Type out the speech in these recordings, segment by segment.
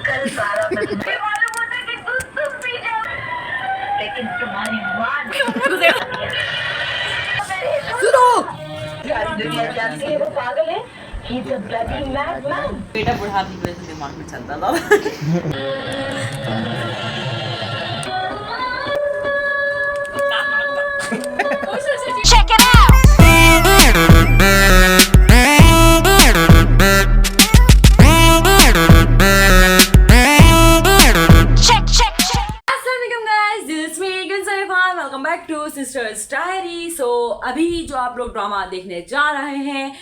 कल 12 बजे मालूम होता कि तुम पी जाओ, लेकिन तुम्हारी माँ ने सुनो, सारी दुनिया जानती है वो पागल है। He's a bloody madman. बेटा बुढ़ापे की वजह से दिमाग में चलता था। Check it out. Check, check, check. Assalamualaikum guys, this is me Gunsaifan. Welcome back to Sister's Diary. So अभी जो आप लोग ड्रामा देखने जा रहे हैं,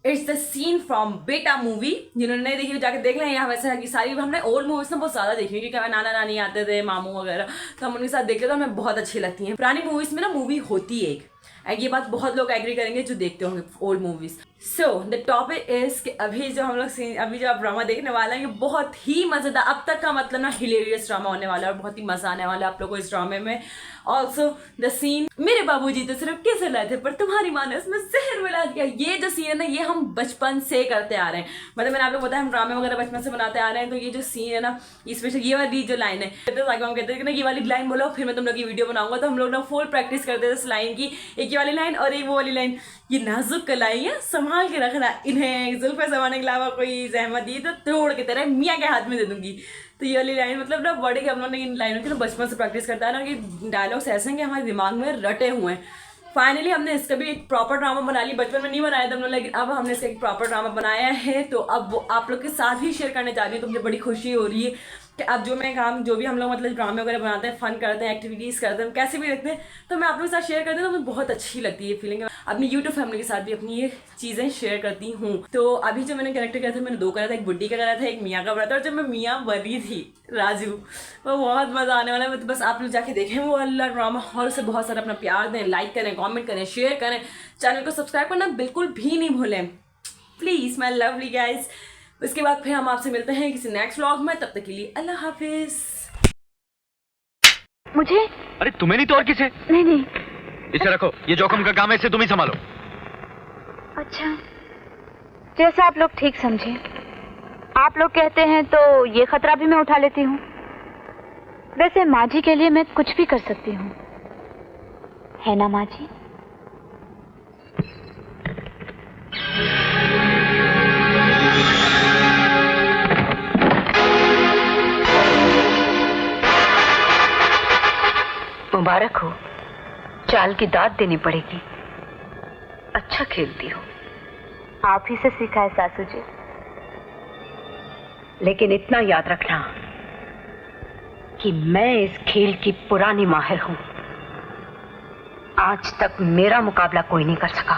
इट्स द सीन फ्रॉम बेटा मूवी। जिन्होंने नहीं देखी जाके देख लें। यहाँ वैसे है कि सारी हमने ओल्ड मूवीज ना बहुत ज़्यादा देखी क्योंकि हमारे नाना नानी आते थे, मामू वगैरह, तो हम उनके साथ देखते तो हमें बहुत अच्छी लगती हैं। पुरानी मूवीज में ना मूवी होती है एक, ये बात बहुत लोग एग्री करेंगे जो देखते होंगे old movies. So the topic is कि अभी जो हम लोग अभी जो आप ड्रामा देखने वाला है ये बहुत ही मजेदार, अब तक का मतलब ना हिलेरियस ड्रामा होने वाला है और बहुत ही मजा आने वाला है आप लोगों को इस ड्रामे में। ऑल्सो द सीन, मेरे बाबूजी तो सिर्फ केसर लाए थे पर तुम्हारी माँ ने उसमें जहर मिला दिया। ये जो सीन है ना ये हम बचपन से करते आ रहे हैं, मतलब मैंने आप लोग बताया हम ड्रामे वगैरह बचपन से बनाते आ रहे हैं। तो ये जो सीन है ना इसमें ये वाली जो लाइन है, हम कहते थे कि ना ये वाली लाइन बोलो फिर मैं तुम लोग की वीडियो बनाऊंगा, तो हम लोग ना फुल प्रैक्टिस करते थे इस लाइन की, एक ये वाली लाइन और एक वो वाली लाइन। ये नाजुक कलाई है, संभाल के रखना, इन्हें जुल्फे जमाने के अलावा कोई जहमत दी तो तोड़ के तेरे मियाँ के हाथ में दे दूंगी। तो ये वाली लाइन मतलब ना बड़े के हम लोग ने इन लाइनों की ना बचपन से प्रैक्टिस करता है ना कि डायलॉग्स ऐसे हैं कि हमारे दिमाग में रटे हुए हैं। फाइनली हमने इसका भी एक प्रॉपर ड्रामा बना ली, बचपन में नहीं बनाया था हम लोग, लेकिन अब हमने इसका एक प्रॉपर ड्रामा बनाया है। तो अब वो आप लोग के साथ ही शेयर करने जा रही हूँ। तो मुझे बड़ी खुशी हो रही है कि अब जो मैं काम जो भी हम लोग मतलब ड्रामे वगैरह बनाते हैं, फन करते हैं, एक्टिविटीज़ करते हैं, कैसे भी रखते हैं, तो मैं आप लोगों के साथ शेयर करती हूँ तो मुझे बहुत अच्छी लगती है फीलिंग। अपनी यूट्यूब फैमिली के साथ भी अपनी ये चीज़ें शेयर करती हूँ। तो अभी जो मैंने कैरेक्टर किया था मैंने 2 करा था, एक बुड्ढी का करा था, एक मियाँ का करा था, और जब मैं मियाँ बनी थी राजू, वो बहुत मज़ा आने वाला है। तो बस आप लोग जाके देखें वो अल्लाह ड्रामा, और उसे बहुत सारा अपना प्यार दें, लाइक करें, कमेंट करें, शेयर करें, चैनल को सब्सक्राइब करना बिल्कुल भी नहीं भूलें प्लीज़ माय लवली गाइस। उसके बाद फिर हम आपसे मिलते हैं किसी नेक्स्ट व्लॉग में, तब तक के लिए अल्लाह हाफिज। मुझे अरे तुम्हें नहीं तो और किसे? नहीं नहीं। इसे रखो, ये जोखिम का काम है, इसे तुम ही संभालो। अच्छा, जैसा आप लोग ठीक समझे। आप लोग कहते हैं तो ये खतरा भी मैं उठा लेती हूँ। वैसे माँ जी के लिए मैं कुछ भी कर सकती हूँ, है ना माँ जी? मुबारक हो, चाल की दाद देनी पड़ेगी। अच्छा खेलती हो। आप ही से सीखा है सासू जी। लेकिन इतना याद रखना कि मैं इस खेल की पुरानी माहिर हूं। आज तक मेरा मुकाबला कोई नहीं कर सका।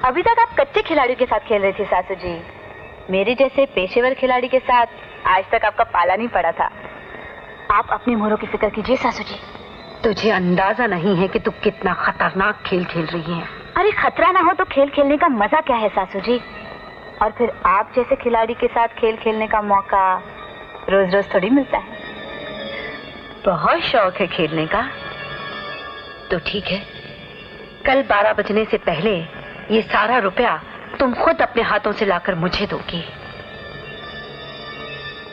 अभी तक आप कच्चे खिलाड़ियों के साथ खेल रही थी सासू जी। मेरे जैसे पेशेवर खिलाड़ी के साथ आज तक आपका पाला नहीं पड़ा था। आप अपनी मोहरों की फिक्र कीजिए सासू जी। तुझे अंदाजा नहीं है कि तू कितना खतरनाक खेल खेल रही है। अरे खतरा ना हो तो खेल खेलने का मजा क्या है सासू जी? और फिर आप जैसे खिलाड़ी के साथ खेल खेलने का मौका रोज रोज थोड़ी मिलता है। बहुत शौक है खेलने का तो ठीक है, कल 12 बजने से पहले ये सारा रुपया तुम खुद अपने हाथों से लाकर मुझे दोगी।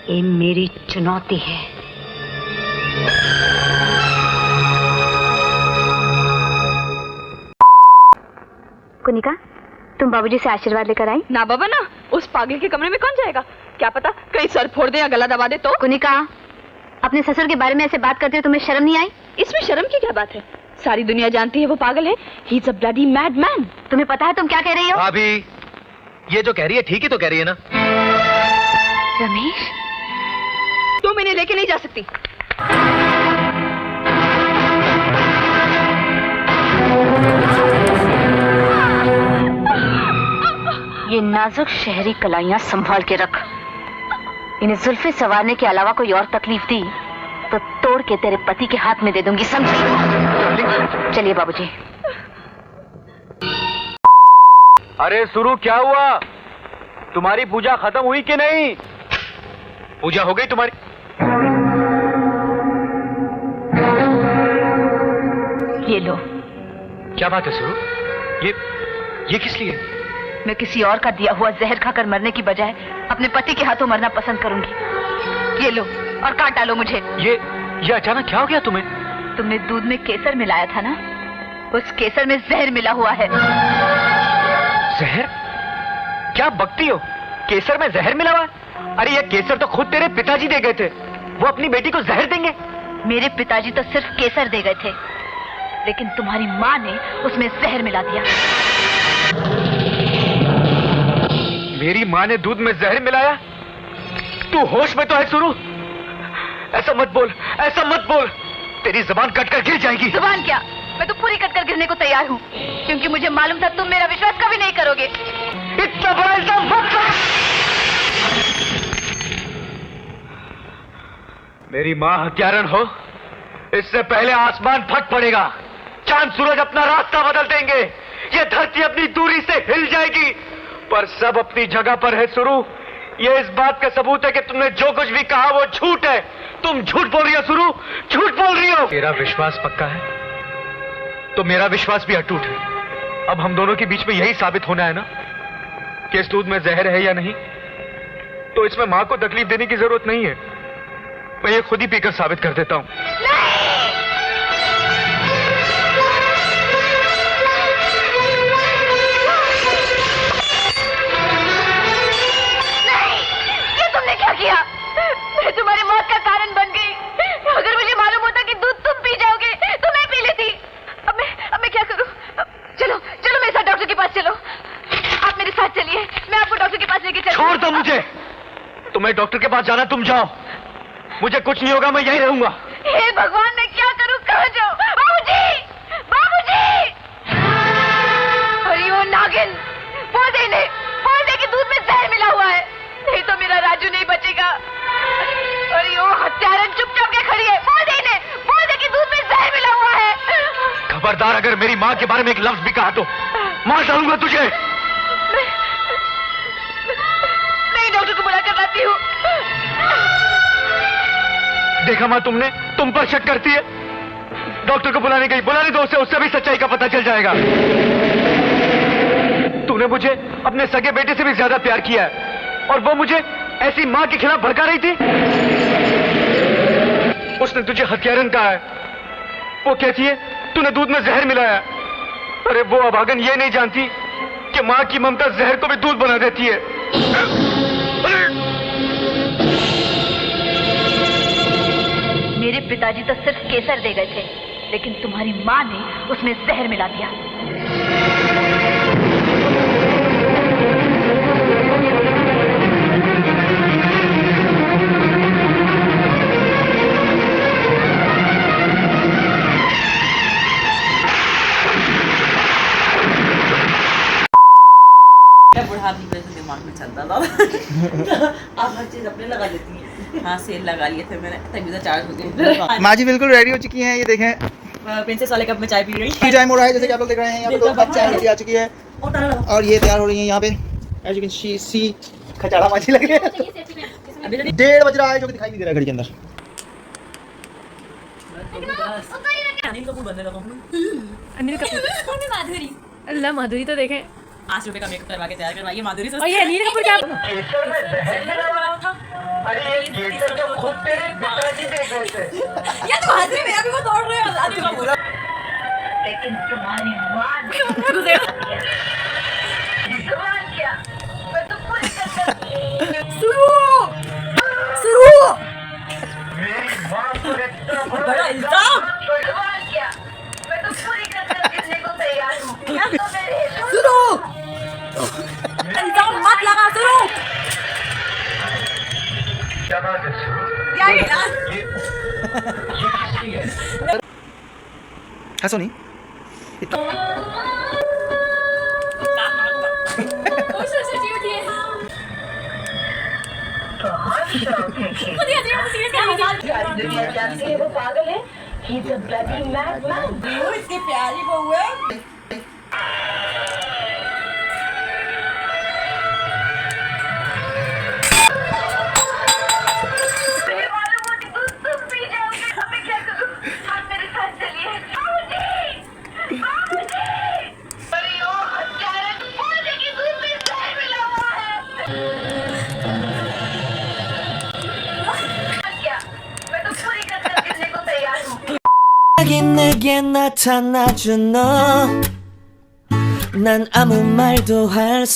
ये मेरी चुनौती है। कुनिका, तुम बाबूजी से आशीर्वाद लेकर आई? ना बाबा ना, उस पागल के कमरे में कौन जाएगा? क्या पता कहीं सर फोड़ दे या गला दबा दे तो। कुनिका, अपने ससुर के बारे में ऐसे बात करते हो, तुम्हें शर्म नहीं आई? इसमें शर्म की क्या बात है? सारी दुनिया जानती है वो पागल है। He is a bloody mad man. तुम्हें पता है तुम क्या कह रही हो? भाभी, ये जो कह रही है ठीक ही तो कह रही है ना। रमेश, तुम इन्हें लेके नहीं जा सकती। ये नाजुक शहरी कलाइयां संभाल के रख। इन्हें जुल्फे संवारने के अलावा कोई और तकलीफ दी तो तोड़ के तेरे पति के हाथ में दे दूंगी, समझी? चलिए बाबूजी। अरे सुरु, क्या हुआ? तुम्हारी पूजा खत्म हुई कि नहीं? पूजा हो गई तुम्हारी? ये लो। क्या बात है सुरु? ये किस लिए? मैं किसी और का दिया हुआ जहर खाकर मरने की बजाय अपने पति के हाथों मरना पसंद करूंगी। ये लो और काट डालो मुझे। ये अचानक क्या हो गया तुम्हें? तुमने दूध में केसर मिलाया था ना, उस केसर में जहर मिला हुआ है। जहर? क्या बकती हो? केसर में जहर मिला हुआ? अरे ये केसर तो खुद तेरे पिताजी दे गए थे, वो अपनी बेटी को जहर देंगे? मेरे पिताजी तो सिर्फ केसर दे गए थे, लेकिन तुम्हारी माँ ने उसमें जहर मिला दिया। मेरी माँ ने दूध में जहर मिलाया? तू होश में तो है सुरू? ऐसा मत बोल, ऐसा मत बोल, तेरी जबान कट कर गिर जाएगी। जुबान क्या, मैं तो पूरी कट कर गिरने को तैयार हूँ, क्योंकि मुझे मालूम था तुम मेरा विश्वास कभी नहीं करोगे। इतना बड़ा इल्जाम मत कर। मेरी माँ हत्यारन हो, इससे पहले आसमान फट पड़ेगा, चांद सूरज अपना रास्ता बदल देंगे, ये धरती अपनी दूरी से हिल जाएगी, पर सब अपनी जगह पर है सुरू। ये इस बात का सबूत है कि तुमने जो कुछ भी कहा वो झूठ है। तुम झूठ बोल रही हो सुरू, झूठ बोल रही हो। तेरा विश्वास पक्का है तो मेरा विश्वास भी अटूट है। अब हम दोनों के बीच में यही साबित होना है ना कि इस दूध में जहर है या नहीं। तो इसमें मां को तकलीफ देने की जरूरत नहीं है, मैं ये खुद ही पीकर साबित कर देता हूं। तुमने क्या किया? मैं तुम्हारी मौत का कारण बन गई। अगर मुझे मालूम होता कि दूध तुम पी जाओगे तो मैं पी लेती। अब मैं क्या करूं? चलो चलो मेरे साथ डॉक्टर के पास चलो। आप मेरे साथ चलिए, मैं आपको डॉक्टर के पास लेके चलूं। छोड़ दो मुझे, तुम्हें डॉक्टर के पास जाना तुम जाओ, मुझे कुछ नहीं होगा, मैं यहीं रहूंगा। हे भगवान, मैं क्या करूं? कहाँ जाऊं? बाबूजी, बाबूजी! अरे वो नागिन, बोल दे कि दूध में जहर मिला हुआ है, नहीं तो मेरा राजू नहीं बचेगा। अरे वो हत्यारन चुपचाप के खड़ी है, बोल दे कि दूध में जहर मिला हुआ है। खबरदार, अगर मेरी माँ के बारे में एक लफ्ज भी कहा तो मार डालूंगा तुझे। मैं डॉक्टर को बुला कर लाती हूँ। देखा माँ, तुम पर शक करती है। डॉक्टर को बुलाने दो उसे, उससे भी सच्चाई का पता चल जाएगा। तूने मुझे अपने सगे बेटे से भी ज्यादा प्यार किया है, और वो मुझे ऐसी माँ के खिलाफ भड़का रही थी। उसने तुझे हत्यारन कहा है, वो कहती है तूने दूध में जहर मिलाया। अरे वो अभागन ये नहीं जानती कि माँ की ममता जहर को भी दूध बना देती है। मेरे पिताजी तो सिर्फ केसर दे गए थे, लेकिन तुम्हारी माँ ने उसमें जहर मिला दिया। बुढ़ापी में तो दिमाग में चलता था। आप हर चीज अपने लगा लेती हैं। हाँ, सेल लगा लिए थे मैंने, तभी तो चार्ज हो गई। माँ जी बिल्कुल रेडी हो चुकी हैं, ये देखें प्रिंसेस वाले कप में चाय पी रही टी टाइम हो रहा है, जैसे कि आप लोग देख रहे हैं। यहाँ पे 2 कप चाय हमारी आ चुकी है और ये तैयार हो रही है यहाँ पे। एज यू कैन सी खचाड़ा माची लगे। 1:30 बज रहा है, जो कि दिखाई नहीं दे रहा है घड़ी के अंदर। अनिल कपूर बनने लगा। अनिल कपूर, माधुरी। अल्लाह, माधुरी तो देखें। 8 रुपए का मेकअप करवा के तैयार करवाइए माधुरी से। और ये अनिल कपूर क्या? ये तो माधुरी मेरा भी वो दौड़ रहे हैं अनिल कपूर। लेकिन तुम्हारी माँ ने जुबान क्या, मैं तो पूरी बड़ा इल्जाम। जुबान क्या, मैं तो पूरी कर गिरने को तैयार हूँ। तो मेरे इल्जाम मत लगा सुनो। क्या है यार? हंसो नहीं। दुनिया जानती है वो पागल है। He's a bloody madman. इसकी प्यारी बहू है। 내게 나타나준 너 난 아무 말도 할